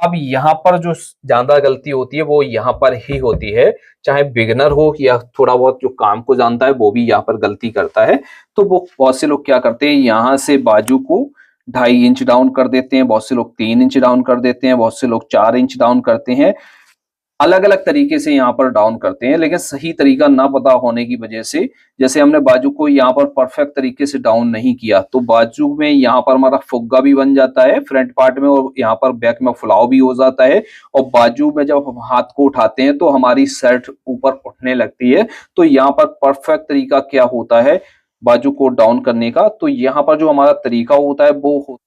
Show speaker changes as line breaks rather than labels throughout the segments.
अब यहाँ पर जो ज्यादा गलती होती है वो यहाँ पर ही होती है, चाहे बिगिनर हो या थोड़ा बहुत जो काम को जानता है वो भी यहाँ पर गलती करता है। तो वो बहुत से लोग क्या करते हैं, यहाँ से बाजू को 2.5 इंच डाउन कर देते हैं, बहुत से लोग 3 इंच डाउन कर देते हैं, बहुत से लोग 4 इंच डाउन करते हैं। अलग अलग तरीके से यहाँ पर डाउन करते हैं, लेकिन सही तरीका ना पता होने की वजह से, जैसे हमने बाजू को यहाँ पर परफेक्ट तरीके से डाउन नहीं किया तो बाजू में यहाँ पर हमारा फुग्गा भी बन जाता है फ्रंट पार्ट में, और यहाँ पर बैक में फुलाव भी हो जाता है। और बाजू में जब हम हाथ को उठाते हैं तो हमारी शर्ट ऊपर उठने लगती है। तो यहाँ पर परफेक्ट तरीका क्या होता है बाजू को डाउन करने का, तो यहाँ पर जो हमारा तरीका होता है वो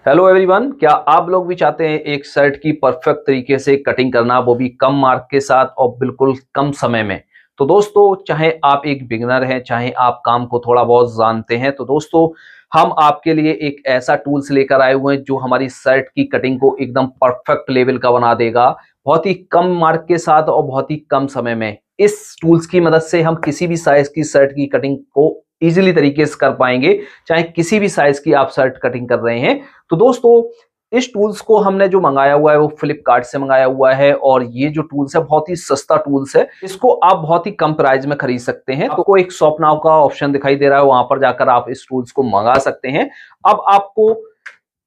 हेलो एवरीवन, क्या आप लोग भी चाहते हैं एक शर्ट की परफेक्ट तरीके से कटिंग करना, वो भी कम मार्क के साथ और बिल्कुल कम समय में? तो दोस्तों, चाहे आप एक बिगिनर हैं, चाहे आप काम को थोड़ा बहुत जानते हैं, तो दोस्तों हम आपके लिए एक ऐसा टूल्स लेकर आए हुए हैं जो हमारी शर्ट की कटिंग को एकदम परफेक्ट लेवल का बना देगा, बहुत ही कम मार्क के साथ और बहुत ही कम समय में। इस टूल्स की मदद से हम किसी भी साइज की शर्ट की कटिंग को इजीली तरीके से कर पाएंगे, चाहे किसी भी साइज की आप शर्ट कटिंग कर रहे हैं। तो दोस्तों, इस टूल्स को हमने जो मंगाया हुआ है वो फ्लिपकार्ट से मंगाया हुआ है, और ये जो टूल्स है बहुत ही सस्ता टूल्स है, इसको आप बहुत ही कम प्राइस में खरीद सकते हैं। आपको एक शॉप नाउ का ऑप्शन दिखाई दे रहा है, वहां पर जाकर आप इस टूल्स को मंगा सकते हैं। अब आपको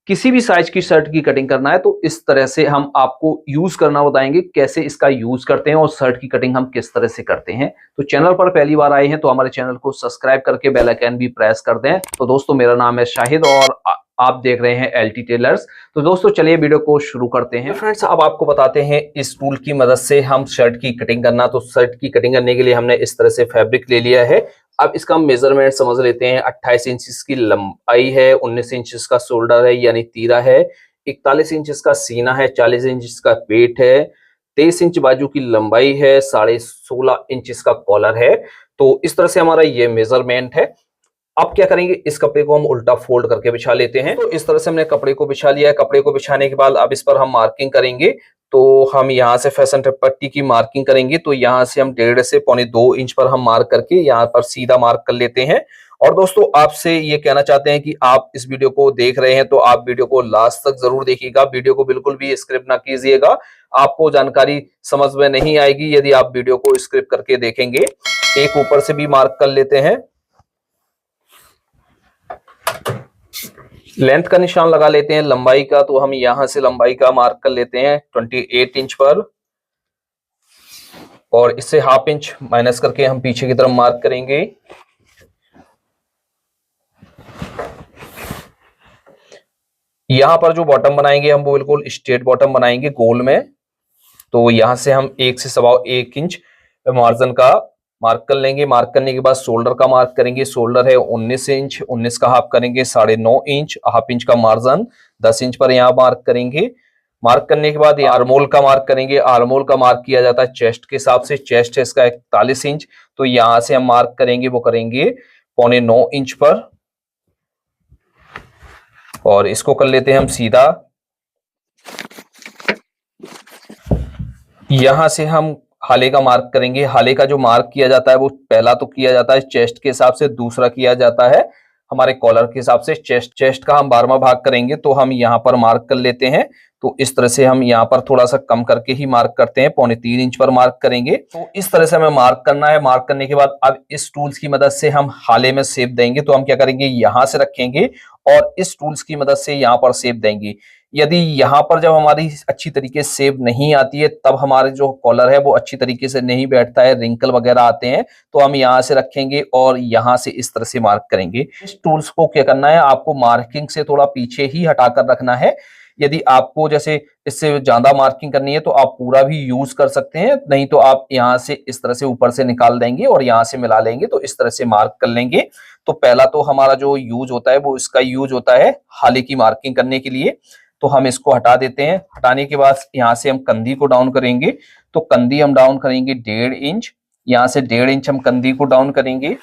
किसी भी साइज की शर्ट की कटिंग करना है तो इस तरह से हम आपको यूज करना बताएंगे, कैसे इसका यूज करते हैं और शर्ट की कटिंग हम किस तरह से करते हैं। तो चैनल पर पहली बार आए हैं तो हमारे चैनल को सब्सक्राइब करके बेल आइकन भी प्रेस कर दें। तो दोस्तों, मेरा नाम है शाहिद और आप देख रहे हैं एलटी टेलर्स। तो दोस्तों, चलिए वीडियो को शुरू करते हैं। फ्रेंड्स, अब आपको बताते हैं इस टूल की मदद से हम शर्ट की कटिंग करना। तो शर्ट की कटिंग करने के लिए हमने इस तरह से फैब्रिक ले लिया है। अब इसका मेजरमेंट समझ लेते हैं। 28 इंच की लंबाई है, 19 इंच का शोल्डर है यानी तीरा है, 41 इंच का सीना है, 40 इंच का पेट है, 23 इंच बाजू की लंबाई है, 16.5 इंच का कॉलर है। तो इस तरह से हमारा ये मेजरमेंट है। अब क्या करेंगे, इस कपड़े को हम उल्टा फोल्ड करके बिछा लेते हैं। तो इस तरह से हमने कपड़े को बिछा लिया है। कपड़े को बिछाने के बाद अब इस पर हम मार्किंग करेंगे। तो हम यहाँ से फैशन टेप पट्टी की मार्किंग करेंगे। तो यहाँ से हम 1.5 से 1.25 इंच पर हम मार्क करके यहाँ पर सीधा मार्क कर लेते हैं। और दोस्तों, आपसे ये कहना चाहते हैं कि आप इस वीडियो को देख रहे हैं तो आप वीडियो को लास्ट तक जरूर देखिएगा। वीडियो को बिल्कुल भी स्किप ना कीजिएगा, आपको जानकारी समझ में नहीं आएगी यदि आप वीडियो को स्किप करके देखेंगे। एक ऊपर से भी मार्क कर लेते हैं। लेंथ का निशान लगा लेते हैं लंबाई का। तो हम यहां से लंबाई का मार्क कर लेते हैं 28 इंच पर, और इससे 1/2 इंच माइनस करके हम पीछे की तरफ मार्क करेंगे। यहां पर जो बॉटम बनाएंगे हम वो बिल्कुल स्ट्रेट बॉटम बनाएंगे गोल में। तो यहां से हम 1 से 1.25 इंच मार्जिन का मार्क कर लेंगे। मार्क करने के बाद शोल्डर का मार्क करेंगे। शोल्डर है 19 इंच, 19 का हाफ करेंगे 9.5 इंच, 1/2 इंच का मार्जिन 10 इंच पर यहाँ मार्क करेंगे। मार्क करने के बाद आर्मोल का मार्क करेंगे। आर्मोल का मार्क किया जाता है चेस्ट के हिसाब से। चेस्ट है इसका 41 इंच। तो यहां से हम मार्क करेंगे, वो करेंगे 8.25 इंच पर, और इसको कर लेते हैं हम सीधा। यहां से हम हाले का मार्क करेंगे। हाले का जो मार्क किया जाता है वो पहला तो किया जाता है चेस्ट के हिसाब से, दूसरा किया जाता है हमारे कॉलर के हिसाब से। चेस्ट का हम 12वां भाग करेंगे। तो हम यहाँ पर मार्क कर लेते हैं। तो इस तरह से हम यहाँ पर थोड़ा सा कम करके ही मार्क करते हैं, 3.25 इंच पर मार्क करेंगे। तो इस तरह से हमें मार्क करना है। मार्क करने के बाद अब इस टूल्स की मदद से हम हाले में शेप देंगे। तो हम क्या करेंगे, यहां से रखेंगे और इस टूल्स की मदद से यहाँ पर शेप देंगे। यदि यहाँ पर जब हमारी अच्छी तरीके से शेप नहीं आती है, तब हमारे जो कॉलर है वो अच्छी तरीके से नहीं बैठता है, रिंकल वगैरह आते हैं, तो हम यहाँ से रखेंगे और यहाँ से इस तरह से मार्क करेंगे। इस टूल्स को क्या करना है, आपको मार्किंग से थोड़ा पीछे ही हटाकर रखना है। यदि आपको जैसे इससे ज्यादा मार्किंग करनी है तो आप पूरा भी यूज कर सकते हैं, नहीं तो आप यहाँ से इस तरह से ऊपर से निकाल देंगे और यहाँ से मिला लेंगे। तो इस तरह से मार्क कर लेंगे। तो पहला तो हमारा जो यूज होता है वो इसका यूज होता है हाले की मार्किंग करने के लिए। तो हम इसको हटा देते हैं। हटाने के बाद यहाँ से हम कंधी को डाउन करेंगे। तो कंधी हम डाउन करेंगे 1.5 इंच। यहाँ से 1.5 इंच हम कंधी को डाउन करेंगे।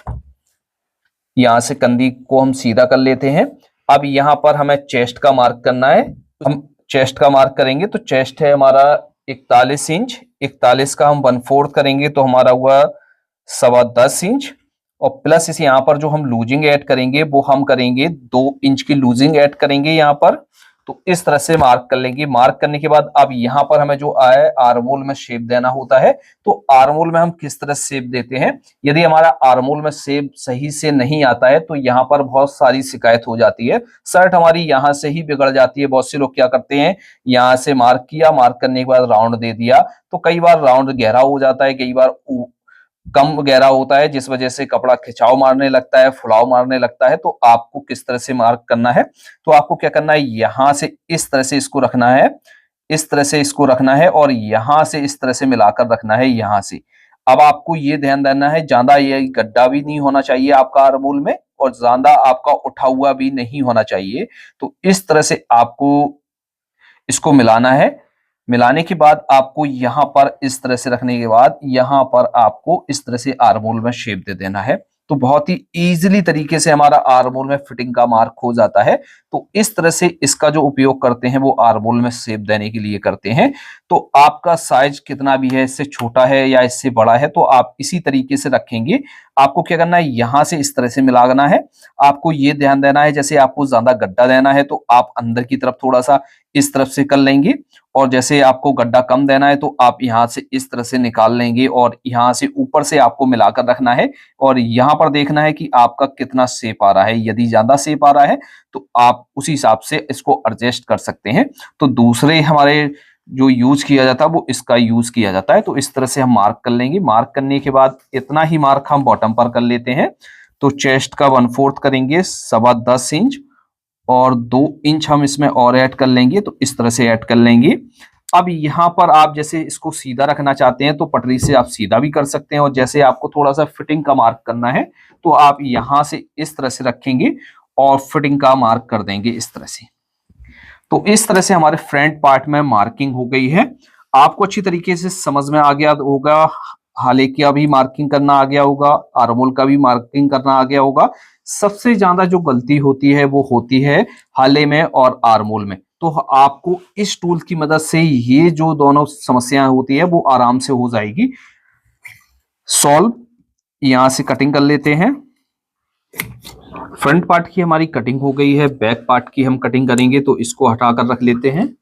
यहाँ से कंधी को हम सीधा कर लेते हैं। अब यहाँ पर हमें चेस्ट का मार्क करना है। हम चेस्ट का मार्क करेंगे। तो चेस्ट है हमारा 41 इंच। 41 का हम 1/4 करेंगे तो हमारा हुआ 10.25 इंच। और प्लस इस यहाँ पर जो हम लूजिंग ऐड करेंगे वो हम करेंगे 2 इंच की लूजिंग ऐड करेंगे यहाँ पर। तो इस तरह से मार्क कर लेंगे। मार्क करने के बाद अब यहाँ पर हमें जो आए आर्मोल में शेप देना होता है, तो आर्मोल में हम किस तरह शेप देते हैं। यदि हमारा आर्मोल में शेप सही से नहीं आता है तो यहाँ पर बहुत सारी शिकायत हो जाती है, शर्ट हमारी यहाँ से ही बिगड़ जाती है। बहुत से लोग क्या करते हैं, यहाँ से मार्क किया, मार्क करने के बाद राउंड दे दिया, तो कई बार राउंड गहरा हो जाता है, कई बार कम गहरा होता है, जिस वजह से कपड़ा खिंचाव मारने लगता है, फुलाव मारने लगता है। तो आपको किस तरह से मार्क करना है, तो आपको क्या करना है, यहां से इस तरह से इसको रखना है, इस तरह से इसको रखना है और यहां से इस तरह से मिलाकर रखना है यहां से। अब आपको ये ध्यान देना है, ज्यादा ये गड्ढा भी नहीं होना चाहिए आपका आर्मोल में और ज्यादा आपका उठा हुआ भी नहीं होना चाहिए। तो इस तरह से आपको इसको मिलाना है। मिलाने के बाद आपको यहां पर इस तरह से रखने के बाद यहां पर आपको इस तरह से आर्मोल में शेप दे देना है। तो बहुत ही इजीली तरीके से हमारा आर्मोल में फिटिंग का मार्क हो जाता है। तो इस तरह से इसका जो उपयोग करते हैं वो आर्मोल में शेप देने के लिए करते हैं। तो आपका साइज कितना भी है, इससे छोटा है या इससे बड़ा है, तो आप इसी तरीके से रखेंगे। आपको क्या करना है, यहां से इस तरह से मिलाना है। आपको ये ध्यान देना है, जैसे आपको ज्यादा गड्ढा देना है तो आप अंदर की तरफ थोड़ा सा इस तरफ से कर लेंगे, और जैसे आपको गड्ढा कम देना है तो आप यहां से इस तरह से निकाल लेंगे और यहां से ऊपर से आपको मिलाकर रखना है और यहां पर देखना है कि आपका कितना शेप आ रहा है। यदि ज्यादा शेप आ रहा है तो आप उसी हिसाब से इसको एडजस्ट कर सकते हैं। तो दूसरे हमारे जो यूज किया जाता है वो इसका यूज किया जाता है। तो इस तरह से हम मार्क कर लेंगे। मार्क करने के बाद इतना ही मार्क हम बॉटम पर कर लेते हैं। तो चेस्ट का 1/4 करेंगे, 10.25 इंच, और 2 इंच हम इसमें और ऐड कर लेंगे। तो इस तरह से ऐड कर लेंगे। अब यहाँ पर आप जैसे इसको सीधा रखना चाहते हैं तो पटरी से आप सीधा भी कर सकते हैं, और जैसे आपको थोड़ा सा फिटिंग का मार्क करना है तो आप यहाँ से इस तरह से रखेंगे और फिटिंग का मार्क कर देंगे इस तरह से। तो इस तरह से हमारे फ्रंट पार्ट में मार्किंग हो गई है। आपको अच्छी तरीके से समझ में आ गया होगा, हाले का भी मार्किंग करना आ गया होगा, आर्मोल का भी मार्किंग करना आ गया होगा। सबसे ज्यादा जो गलती होती है वो होती है हाले में और आर्मोल में। तो आपको इस टूल की मदद से ये जो दोनों समस्याएं होती है वो आराम से हो जाएगी सॉल्व। यहां से कटिंग कर लेते हैं। फ्रंट पार्ट की हमारी कटिंग हो गई है, बैक पार्ट की हम कटिंग करेंगे, तो इसको हटाकर रख लेते हैं।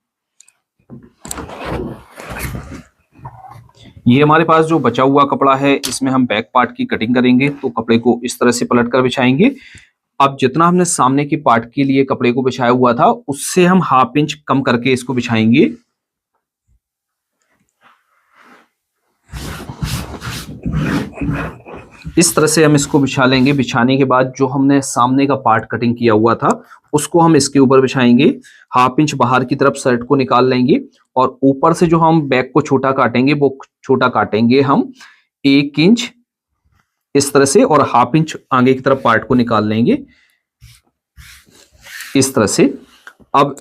ये हमारे पास जो बचा हुआ कपड़ा है इसमें हम बैक पार्ट की कटिंग करेंगे। तो कपड़े को इस तरह से पलट कर बिछाएंगे। अब जितना हमने सामने की पार्ट के लिए कपड़े को बिछाया हुआ था उससे हम 1/2 इंच कम करके इसको बिछाएंगे। इस तरह से हम इसको बिछा लेंगे। बिछाने के बाद जो हमने सामने का पार्ट कटिंग किया हुआ था उसको हम इसके ऊपर बिछाएंगे। 1/2 इंच बाहर की तरफ शर्ट को निकाल लेंगे और ऊपर से जो हम बैक को छोटा काटेंगे वो छोटा काटेंगे हम 1 इंच इस तरह से, और 1/2 इंच आगे की तरफ पार्ट को निकाल लेंगे इस तरह से। अब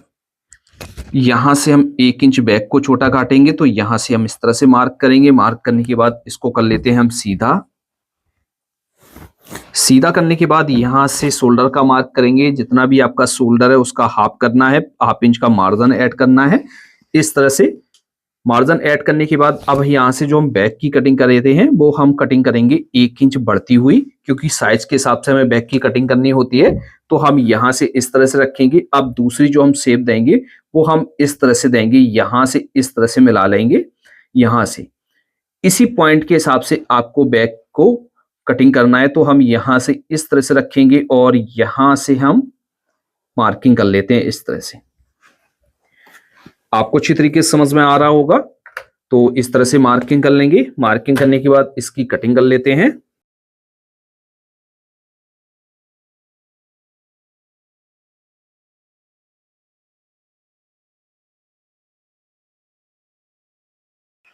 यहां से हम 1 इंच बैक को छोटा काटेंगे, तो यहां से हम इस तरह से मार्क करेंगे। मार्क करने के बाद इसको कर लेते हैं हम सीधा। सीधा करने के बाद यहां से शोल्डर का मार्क करेंगे। जितना भी आपका शोल्डर है उसका हाफ करना है, 1/2 इंच का मार्जिन ऐड करना है इस तरह से। मार्जिन ऐड करने के बाद अब यहां से जो हम बैक की कटिंग कर रहे हैं वो हम कटिंग करेंगे 1 इंच बढ़ती हुई, क्योंकि साइज के हिसाब से हमें बैक की कटिंग करनी होती है। तो हम यहां से इस तरह से रखेंगे। अब दूसरी जो हम शेप देंगे वो हम इस तरह से देंगे, यहां से इस तरह से मिला लेंगे यहां से। इसी पॉइंट के हिसाब से आपको बैक को कटिंग करना है। तो हम यहां से इस तरह से रखेंगे और यहां से हम मार्किंग कर लेते हैं इस तरह से। आपको अच्छी तरीके से समझ में आ रहा होगा। तो इस तरह से मार्किंग कर लेंगे। मार्किंग करने के बाद इसकी कटिंग कर लेते हैं।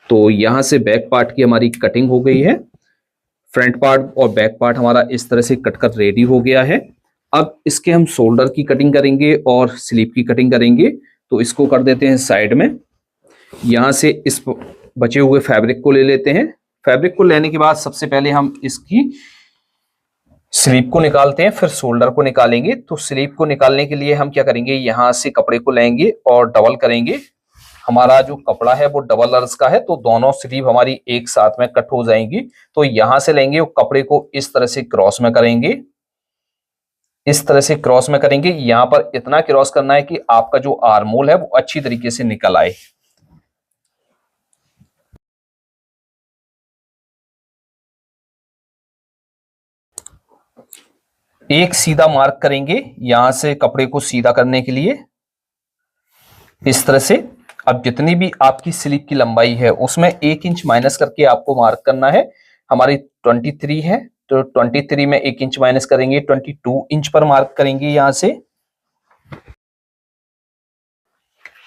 तो यहां से बैक पार्ट की हमारी कटिंग हो गई है। फ्रंट पार्ट और बैक पार्ट हमारा इस तरह से कटकर रेडी हो गया है। अब इसके हम शोल्डर की कटिंग करेंगे और स्लीव की कटिंग करेंगे। तो इसको कर देते हैं साइड में। यहां से इस बचे हुए फैब्रिक को ले लेते हैं। फैब्रिक को लेने के बाद सबसे पहले हम इसकी स्लीव को निकालते हैं, फिर शोल्डर को निकालेंगे। तो स्लीव को निकालने के लिए हम क्या करेंगे, यहां से कपड़े को लेंगे और डबल करेंगे। हमारा जो कपड़ा है वो डबल अर्ज का है, तो दोनों स्लीव हमारी एक साथ में कट हो जाएंगी। तो यहां से लेंगे और कपड़े को इस तरह से क्रॉस में करेंगे इस तरह से क्रॉस में करेंगे। यहां पर इतना क्रॉस करना है कि आपका जो आर्म होल है वो अच्छी तरीके से निकल आए। एक सीधा मार्क करेंगे यहां से कपड़े को सीधा करने के लिए, इस तरह से। अब जितनी भी आपकी स्लीव की लंबाई है उसमें 1 इंच माइनस करके आपको मार्क करना है। हमारी 23 है तो 23 में 1 इंच माइनस करेंगे, 22 इंच पर मार्क करेंगे। यहां से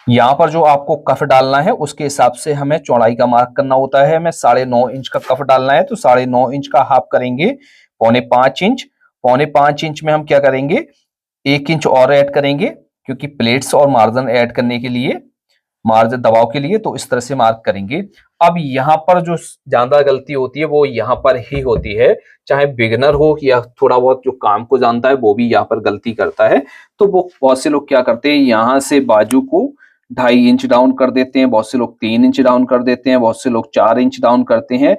यहां पर जो आपको कफ डालना है उसके हिसाब से हमें चौड़ाई का मार्क करना होता है। हमें 9.5 इंच का कफ डालना है तो 9.5 इंच का हाफ करेंगे 4.25 इंच। 4.25 इंच में हम क्या करेंगे, 1 इंच और ऐड करेंगे क्योंकि प्लेट्स और मार्जिन ऐड करने के लिए, मार्जिन दबाव के लिए, तो इस तरह से मार्क करेंगे। अब यहाँ पर जो ज्यादा गलती होती है वो यहाँ पर ही होती है, चाहे बिगिनर हो या थोड़ा बहुत जो काम को जानता है वो भी यहाँ पर गलती करता है। तो वो बहुत से लोग क्या करते हैं, यहाँ से बाजू को 2.5 इंच डाउन कर देते हैं, बहुत से लोग 3 इंच डाउन कर देते हैं, बहुत से लोग 4 इंच डाउन करते हैं।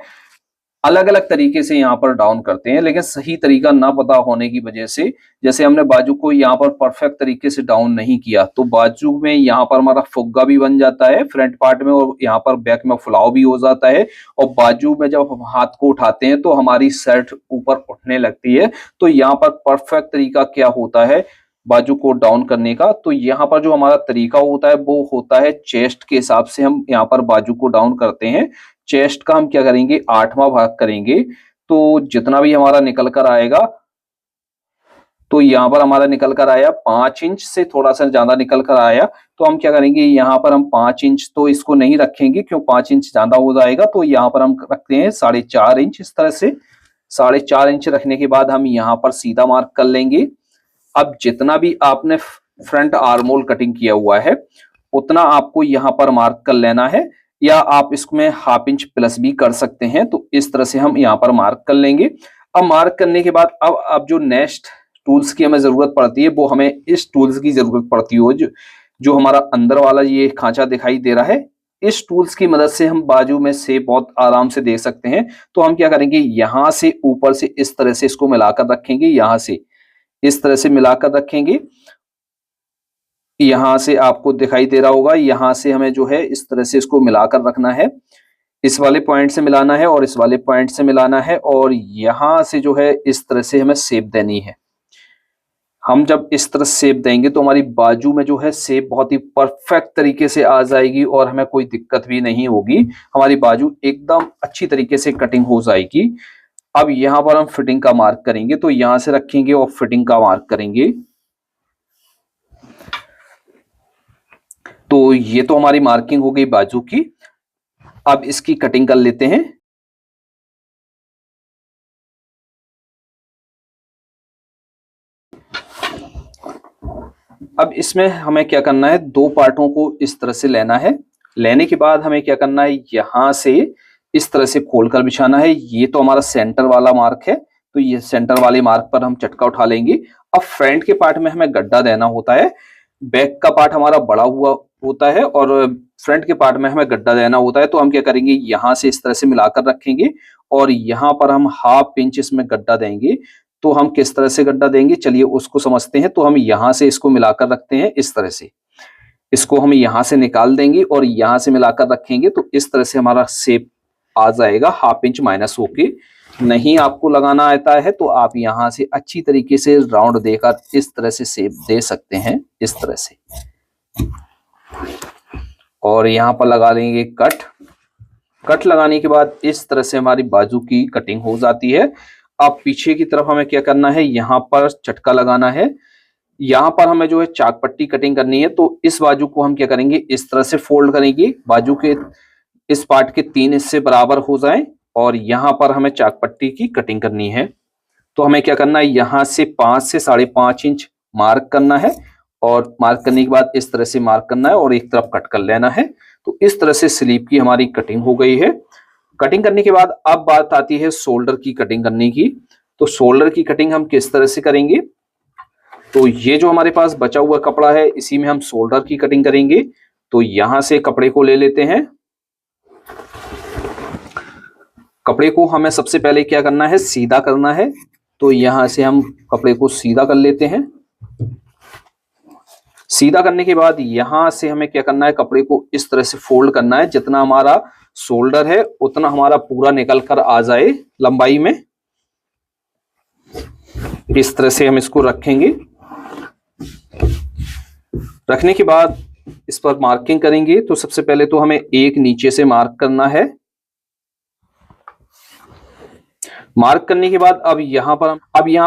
अलग अलग तरीके से यहाँ पर डाउन करते हैं, लेकिन सही तरीका ना पता होने की वजह से, जैसे हमने बाजू को यहाँ पर परफेक्ट तरीके से डाउन नहीं किया तो बाजू में यहाँ पर हमारा फुग्गा भी बन जाता है फ्रंट पार्ट में, और यहाँ पर बैक में फुलाव भी हो जाता है। और बाजू में जब हम हाथ को उठाते हैं तो हमारी शर्ट ऊपर उठने लगती है। तो यहाँ पर परफेक्ट तरीका क्या होता है बाजू को डाउन करने का, तो यहाँ पर जो हमारा तरीका होता है वो होता है चेस्ट के हिसाब से हम यहाँ पर बाजू को डाउन करते हैं। चेस्ट का हम क्या करेंगे, 8वां भाग करेंगे। तो जितना भी हमारा निकल कर आएगा, तो यहाँ पर हमारा निकल कर आया 5 इंच से थोड़ा सा ज्यादा निकल कर आया, तो हम क्या करेंगे, यहाँ पर हम 5 इंच तो इसको नहीं रखेंगे क्यों 5 इंच ज्यादा हो जाएगा, तो यहाँ पर हम रखते हैं 4.5 इंच। इस तरह से 4.5 इंच रखने के बाद हम यहाँ पर सीधा मार्क कर लेंगे। अब जितना भी आपने फ्रंट आर्म होल कटिंग किया हुआ है उतना आपको यहाँ पर मार्क कर लेना है, या आप इसमें 1/2 इंच प्लस भी कर सकते हैं। तो इस तरह से हम यहाँ पर मार्क कर लेंगे। अब मार्क करने के बाद अब जो नेक्स्ट टूल्स की हमें जरूरत पड़ती है वो हमें इस टूल्स की जरूरत पड़ती है, जो हमारा अंदर वाला ये खांचा दिखाई दे रहा है। इस टूल्स की मदद से हम बाजू में शेप बहुत आराम से दे सकते हैं। तो हम क्या करेंगे, यहाँ से ऊपर से इस तरह से इसको मिलाकर रखेंगे, यहाँ से इस तरह से मिलाकर रखेंगे। यहां से आपको दिखाई दे रहा होगा, यहां से हमें जो है इस तरह से इसको मिलाकर रखना है। इस वाले पॉइंट से मिलाना है और इस वाले पॉइंट से मिलाना है, और यहां से जो है इस तरह से हमें शेप देनी है। हम जब इस तरह शेप देंगे तो हमारी बाजू में जो है शेप बहुत ही परफेक्ट तरीके से आ जाएगी और हमें कोई दिक्कत भी नहीं होगी। हमारी बाजू एकदम अच्छी तरीके से कटिंग हो जाएगी। अब यहाँ पर हम फिटिंग का मार्क करेंगे, तो यहां से रखेंगे और फिटिंग का मार्क करेंगे। तो ये तो हमारी मार्किंग हो गई बाजू की। अब इसकी कटिंग कर लेते हैं। अब इसमें हमें क्या करना है, 2 पार्टों को इस तरह से लेना है। लेने के बाद हमें क्या करना है, यहां से इस तरह से खोलकर बिछाना है। ये तो हमारा सेंटर वाला मार्क है, तो ये सेंटर वाले मार्क पर हम चटका उठा लेंगे। अब फ्रंट के पार्ट में हमें गड्ढा देना होता है। बैक का पार्ट हमारा बड़ा हुआ होता है और फ्रंट के पार्ट में हमें गड्ढा देना होता है। तो हम क्या करेंगे, यहां से इस तरह से मिलाकर रखेंगे और यहां पर हम 1/2 इंच इसमें गड्ढा देंगे। तो हम किस तरह से गड्ढा देंगे, चलिए उसको समझते हैं। तो हम यहां से इसको मिलाकर रखते हैं इस तरह से, इसको हम यहां से निकाल देंगे और यहां से मिलाकर रखेंगे। तो इस तरह से हमारा शेप आ जाएगा 1/2 इंच माइनस होके। नहीं आपको लगाना आता है तो आप यहां से अच्छी तरीके से राउंड देकर इस तरह से शेप दे सकते हैं, इस तरह से। और यहाँ पर लगा देंगे कट। कट लगाने के बाद इस तरह से हमारी बाजू की कटिंग हो जाती है। अब पीछे की तरफ हमें क्या करना है, यहाँ पर चटका लगाना है। यहाँ पर हमें जो है चाक पट्टी कटिंग करनी है। तो इस बाजू को हम क्या करेंगे, इस तरह से फोल्ड करेंगे, बाजू के इस पार्ट के 3 हिस्से बराबर हो जाएं और यहाँ पर हमें चाक पट्टी की कटिंग करनी है। तो हमें क्या करना है, यहाँ से 5 से 5.5 इंच मार्क करना है और मार्क करने के बाद इस तरह से मार्क करना है और एक तरफ कट कर लेना है। तो इस तरह से स्लीव की हमारी कटिंग हो गई है। कटिंग करने के बाद अब बात आती है शोल्डर की कटिंग करने की। तो शोल्डर की कटिंग हम किस तरह से करेंगे, तो ये जो हमारे पास बचा हुआ कपड़ा है इसी में हम शोल्डर की कटिंग करेंगे। तो यहां से कपड़े को ले लेते हैं। कपड़े को हमें सबसे पहले क्या करना है, सीधा करना है। तो यहाँ से हम कपड़े को सीधा कर लेते हैं। सीधा करने के बाद यहां से हमें क्या करना है, कपड़े को इस तरह से फोल्ड करना है, जितना हमारा शोल्डर है उतना हमारा पूरा निकल कर आ जाए लंबाई में। इस तरह से हम इसको रखेंगे। रखने के बाद इस पर मार्किंग करेंगे। तो सबसे पहले तो हमें एक नीचे से मार्क करना है। मार्क करने के बाद अब यहाँ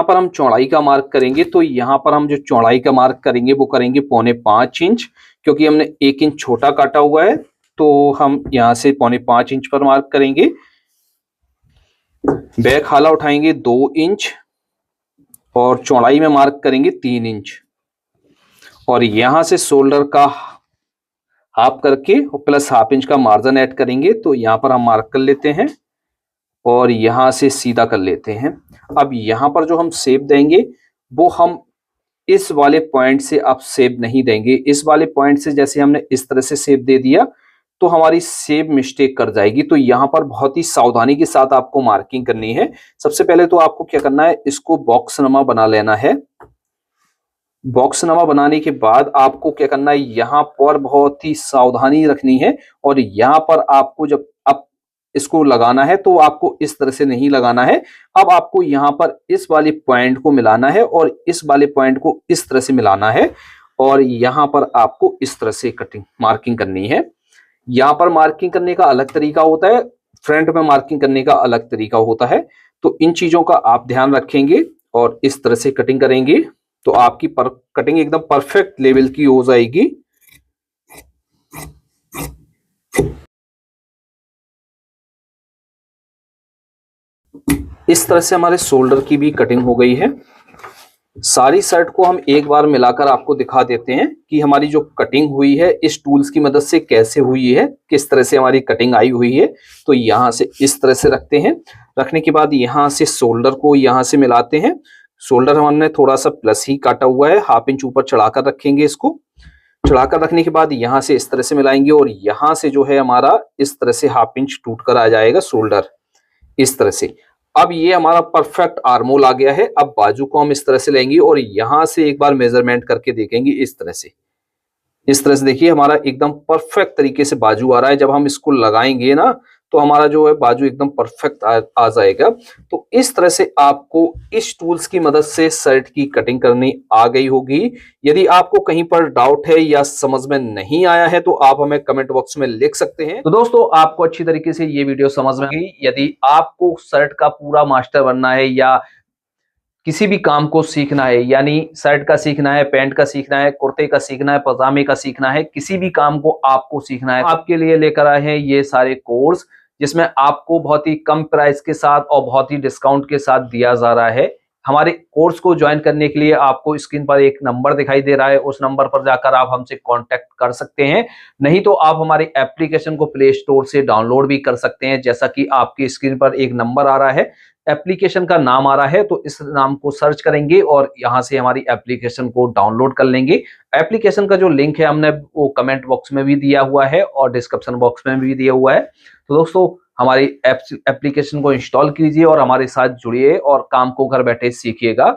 पर हम चौड़ाई का मार्क करेंगे। तो यहाँ पर हम जो चौड़ाई का मार्क करेंगे वो करेंगे 4.25 इंच, क्योंकि हमने 1 इंच छोटा काटा हुआ है। तो हम यहाँ से 4.25 इंच पर मार्क करेंगे। बैक हाला उठाएंगे 2 इंच और चौड़ाई में मार्क करेंगे 3 इंच। और यहां से शोल्डर का हाफ करके और प्लस हाफ इंच का मार्जिन ऐड करेंगे। तो यहाँ पर हम मार्क कर लेते हैं और यहां से सीधा कर लेते हैं। अब यहां पर जो हम शेप देंगे वो हम इस वाले पॉइंट से अब शेप नहीं देंगे। इस वाले पॉइंट से जैसे हमने इस तरह से शेप दे दिया तो हमारी शेप मिस्टेक कर जाएगी। तो यहाँ पर बहुत ही सावधानी के साथ आपको मार्किंग करनी है। सबसे पहले तो आपको क्या करना है, इसको बॉक्स नमा बना लेना है। बॉक्स नमा बनाने के बाद आपको क्या करना है, यहाँ पर बहुत ही सावधानी रखनी है। और यहाँ पर आपको जब अब इसको लगाना है तो आपको इस तरह से नहीं लगाना है। अब आपको यहाँ पर इस वाले पॉइंट को मिलाना है और इस वाले पॉइंट को इस तरह से मिलाना है। और यहाँ पर आपको इस तरह से कटिंग मार्किंग करनी है। यहाँ पर मार्किंग करने का अलग तरीका होता है, फ्रंट में मार्किंग करने का अलग तरीका होता है। तो इन चीजों का आप ध्यान रखेंगे और इस तरह से कटिंग करेंगे तो आपकी कटिंग एकदम परफेक्ट लेवल की हो जाएगी। इस तरह से हमारे शोल्डर की भी कटिंग हो गई है। सारी शर्ट को हम एक बार मिलाकर आपको दिखा देते हैं कि हमारी जो कटिंग हुई है इस टूल्स की मदद से कैसे हुई है, किस तरह से हमारी कटिंग आई हुई है। तो यहाँ से इस तरह से रखते हैं। रखने के बाद यहाँ से शोल्डर को यहाँ से मिलाते हैं। शोल्डर हमने थोड़ा सा प्लस ही काटा हुआ है, हाफ इंच ऊपर चढ़ाकर रखेंगे। इसको चढ़ाकर रखने के बाद यहाँ से इस तरह से मिलाएंगे और यहाँ से जो है हमारा इस तरह से हाफ इंच टूट कर आ जाएगा शोल्डर, इस तरह से। अब ये हमारा परफेक्ट आर्मोल आ गया है। अब बाजू को हम इस तरह से लेंगे और यहां से एक बार मेजरमेंट करके देखेंगे इस तरह से। इस तरह से देखिए हमारा एकदम परफेक्ट तरीके से बाजू आ रहा है। जब हम इसको लगाएंगे ना तो हमारा जो है बाजू एकदम परफेक्ट आ जाएगा। तो इस तरह से आपको इस टूल्स की मदद से शर्ट की कटिंग करनी आ गई होगी। यदि आपको कहीं पर डाउट है या समझ में नहीं आया है तो आप हमें कमेंट बॉक्स में लिख सकते हैं। तो दोस्तों आपको अच्छी तरीके से ये वीडियो समझ में आई। यदि आपको शर्ट का पूरा मास्टर बनना है या किसी भी काम को सीखना है, यानी शर्ट का सीखना है, पैंट का सीखना है, कुर्ते का सीखना है, पजामे का सीखना है, किसी भी काम को आपको सीखना है, आपके लिए लेकर आए हैं ये सारे कोर्स, जिसमें आपको बहुत ही कम प्राइस के साथ और बहुत ही डिस्काउंट के साथ दिया जा रहा है। हमारे कोर्स को ज्वाइन करने के लिए आपको स्क्रीन पर एक नंबर दिखाई दे रहा है, उस नंबर पर जाकर आप हमसे कांटेक्ट कर सकते हैं। नहीं तो आप हमारे एप्लीकेशन को प्ले स्टोर से डाउनलोड भी कर सकते हैं। जैसा कि आपकी स्क्रीन पर एक नंबर आ रहा है, एप्लीकेशन का नाम आ रहा है, तो इस नाम को सर्च करेंगे और यहां से हमारी एप्लीकेशन को डाउनलोड कर लेंगे। एप्लीकेशन का जो लिंक है हमने वो कमेंट बॉक्स में भी दिया हुआ है और डिस्क्रिप्शन बॉक्स में भी दिया हुआ है। तो दोस्तों हमारी एप्लीकेशन को इंस्टॉल कीजिए और हमारे साथ जुड़िए और काम को घर बैठे सीखिएगा।